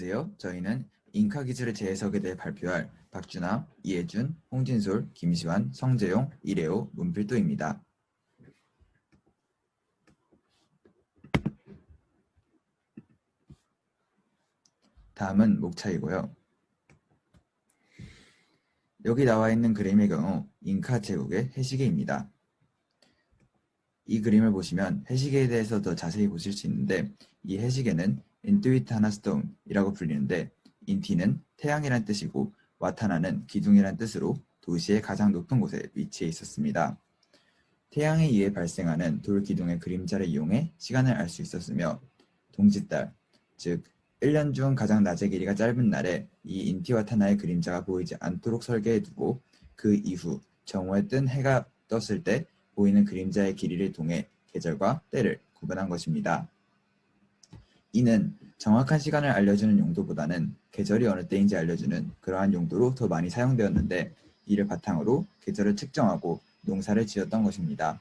안녕하세요. 저희는 인카기술의 재해석에 대해 발표할 박준하, 이혜준, 홍진솔, 김시환, 성재용, 이래호, 문필도입니다. 다음은 목차이고요. 여기 나와 있는 그림의 경우 잉카 제국의 해시계입니다. 이 그림을 보시면 해시계에 대해서 더 자세히 보실 수 있는데, 이 해시계는 인투이타나 스톤이라고 불리는데, 인티는 태양이란 뜻이고 와타나는 기둥이란 뜻으로 도시의 가장 높은 곳에 위치해 있었습니다. 태양에 의해 발생하는 돌 기둥의 그림자를 이용해 시간을 알 수 있었으며, 동짓달, 즉 1년 중 가장 낮의 길이가 짧은 날에 이 인티와타나의 그림자가 보이지 않도록 설계해두고, 그 이후 정오에 뜬 해가 떴을 때 보이는 그림자의 길이를 통해 계절과 때를 구분한 것입니다. 이는 정확한 시간을 알려주는 용도보다는 계절이 어느 때인지 알려주는 그러한 용도로 더 많이 사용되었는데, 이를 바탕으로 계절을 측정하고 농사를 지었던 것입니다.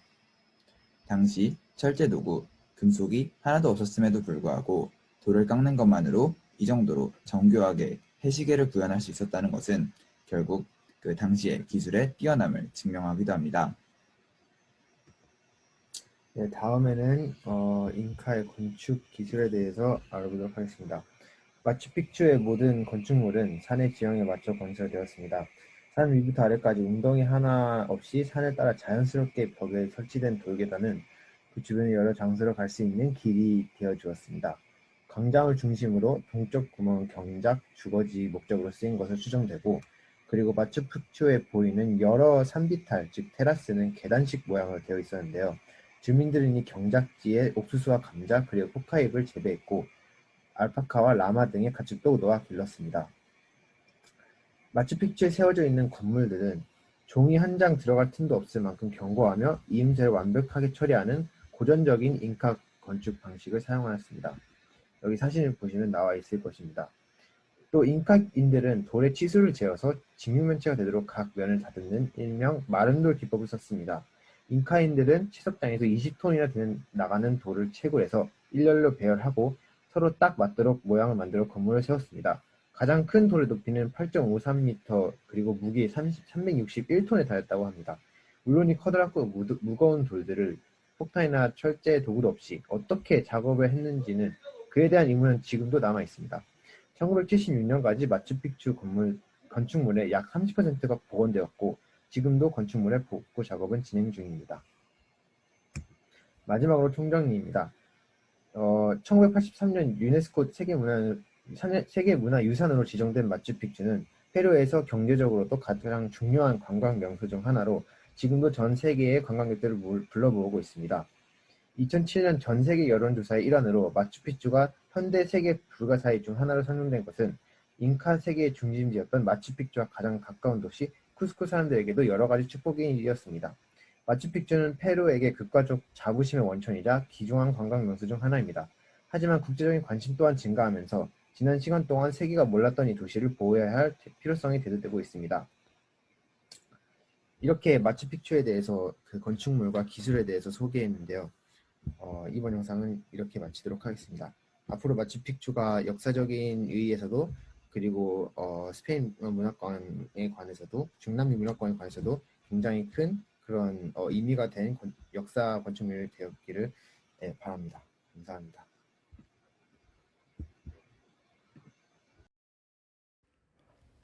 당시 철제도구, 금속이 하나도 없었음에도 불구하고 돌을 깎는 것만으로 이 정도로 정교하게 해시계를 구현할 수 있었다는 것은 결국 그 당시의 기술의 뛰어남을 증명하기도 합니다. 네, 다음에는 잉카의 건축 기술에 대해서 알아보도록 하겠습니다. 마추픽추의 모든 건축물은 산의 지형에 맞춰 건설되었습니다. 산 위부터 아래까지 웅덩이 하나 없이 산을 따라 자연스럽게 벽에 설치된 돌계단은 그 주변의 여러 장소로 갈 수 있는 길이 되어 주었습니다. 광장을 중심으로 동쪽 구멍은 경작, 주거지 목적으로 쓰인 것으로 추정되고, 그리고 마추픽추에 보이는 여러 산비탈, 즉 테라스는 계단식 모양으로 되어 있었는데요. 주민들은 이 경작지에 옥수수와 감자 그리고 포카잎을 재배했고, 알파카와 라마 등의 가축도 놓아 길렀습니다. 마추픽추에 세워져 있는 건물들은 종이 한 장 들어갈 틈도 없을 만큼 견고하며 이음새를 완벽하게 처리하는 고전적인 잉카 건축 방식을 사용하였습니다. 여기 사진을 보시면 나와 있을 것입니다. 또 잉카인들은 돌에 치수를 재어서 직육면체가 되도록 각 면을 다듬는 일명 마른돌 기법을 썼습니다. 잉카인들은 채석장에서 20톤이나 되는 나가는 돌을 채굴해서 일렬로 배열하고 서로 딱 맞도록 모양을 만들어 건물을 세웠습니다. 가장 큰 돌의 높이는 8.53m 그리고 무게 361톤에 달했다고 합니다. 물론 이 커다랗고 무거운 돌들을 폭탄이나 철제 도구도 없이 어떻게 작업을 했는지는, 그에 대한 의문은 지금도 남아 있습니다. 1976년까지 마추픽추 건축물의 약 30%가 복원되었고, 지금도 건축물의 복구 작업은 진행 중입니다. 마지막으로 총정리입니다. 1983년 유네스코 세계문화유산으로 지정된 마추픽추는 페루에서 경제적으로도 가장 중요한 관광 명소 중 하나로 지금도 전 세계의 관광객들을 불러모으고 있습니다. 2007년 전 세계 여론조사의 일환으로 마추픽추가 현대 세계 불가사의 중 하나로 선정된 것은 잉카 세계의 중심지였던 마추픽추와 가장 가까운 도시 쿠스코 사람들에게도 여러 가지 축복이었습니다. 마추픽추는 페루에게 극과적 자부심의 원천이자 귀중한 관광 명소 중 하나입니다. 하지만 국제적인 관심 또한 증가하면서 지난 시간 동안 세계가 몰랐던 이 도시를 보호해야 할 필요성이 대두되고 있습니다. 이렇게 마추픽추에 대해서 그 건축물과 기술에 대해서 소개했는데요. 이번 영상은 이렇게 마치도록 하겠습니다. 앞으로 마추픽추가 역사적인 의의에서도, 그리고 스페인 문화권에 관해서도, 중남미 문화권에 관해서도 굉장히 큰 그런 의미가 된 역사 건축물이 되었기를 바랍니다. 감사합니다.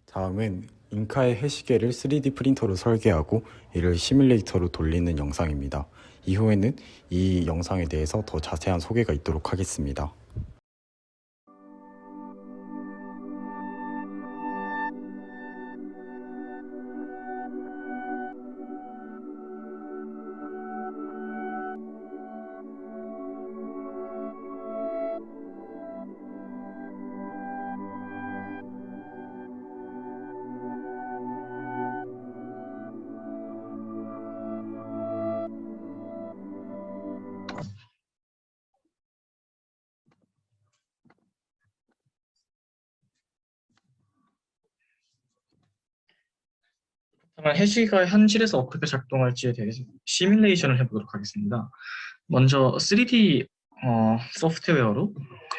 다음은 잉카의 해시계를 3D 프린터로 설계하고 이를 시뮬레이터로 돌리는 영상입니다. 이후에는 이 영상에 대해서 더 자세한 소개가 있도록 하겠습니다. 그러면 해시가 현실에서 어떻게 작동할지에 대해서 시뮬레이션을 해보도록 하겠습니다. 먼저 3D 소프트웨어로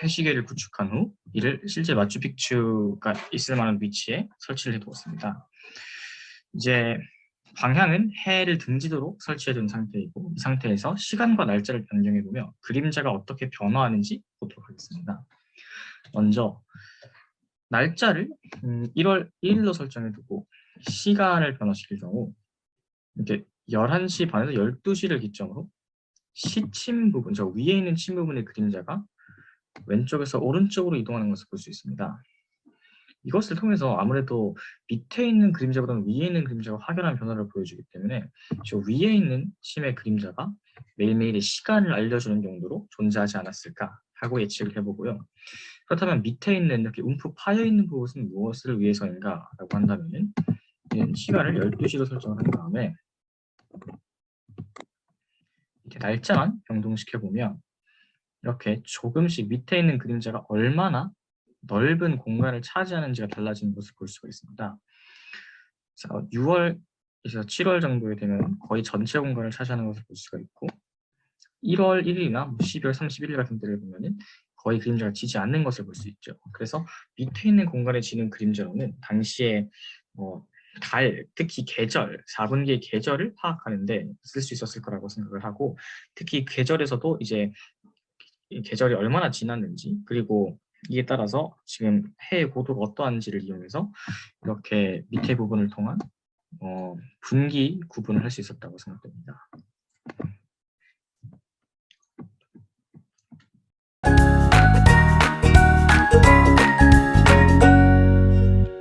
해시계를 구축한 후 이를 실제 마추픽추가 있을 만한 위치에 설치를 해두었습니다. 이제 방향은 해를 등지도록 설치해둔 상태이고 이 상태에서 시간과 날짜를 변경해보며 그림자가 어떻게 변화하는지 보도록 하겠습니다. 먼저 날짜를 1월 1일로 설정해두고 시간을 변화시킬 경우 이렇게 11시 반에서 12시를 기점으로 시침 부분, 저 위에 있는 침 부분의 그림자가 왼쪽에서 오른쪽으로 이동하는 것을 볼 수 있습니다. 이것을 통해서 아무래도 밑에 있는 그림자보다는 위에 있는 그림자가 확연한 변화를 보여주기 때문에 저 위에 있는 침의 그림자가 매일매일의 시간을 알려주는 용도로 존재하지 않았을까 하고 예측을 해보고요. 그렇다면 밑에 있는 이렇게 움푹 파여있는 부분은 무엇을 위해서인가 라고 한다면 시간을 12시로 설정을 한 다음에 이렇게 날짜만 변동시켜보면 이렇게 조금씩 밑에 있는 그림자가 얼마나 넓은 공간을 차지하는지가 달라지는 것을 볼 수가 있습니다. 자, 6월에서 7월 정도에 되면 거의 전체 공간을 차지하는 것을 볼 수가 있고 1월 1일이나 12월 31일 같은 때를 보면은 거의 그림자가 지지 않는 것을 볼 수 있죠. 그래서 밑에 있는 공간에 지는 그림자로는 당시에 달, 특히 계절, 4분기의 계절을 파악하는데 쓸 수 있었을 거라고 생각을 하고 특히 계절에서도 이제 이 계절이 얼마나 지났는지 그리고 이에 따라서 지금 해의 고도가 어떠한지를 이용해서 이렇게 밑에 부분을 통한 분기 구분을 할 수 있었다고 생각됩니다.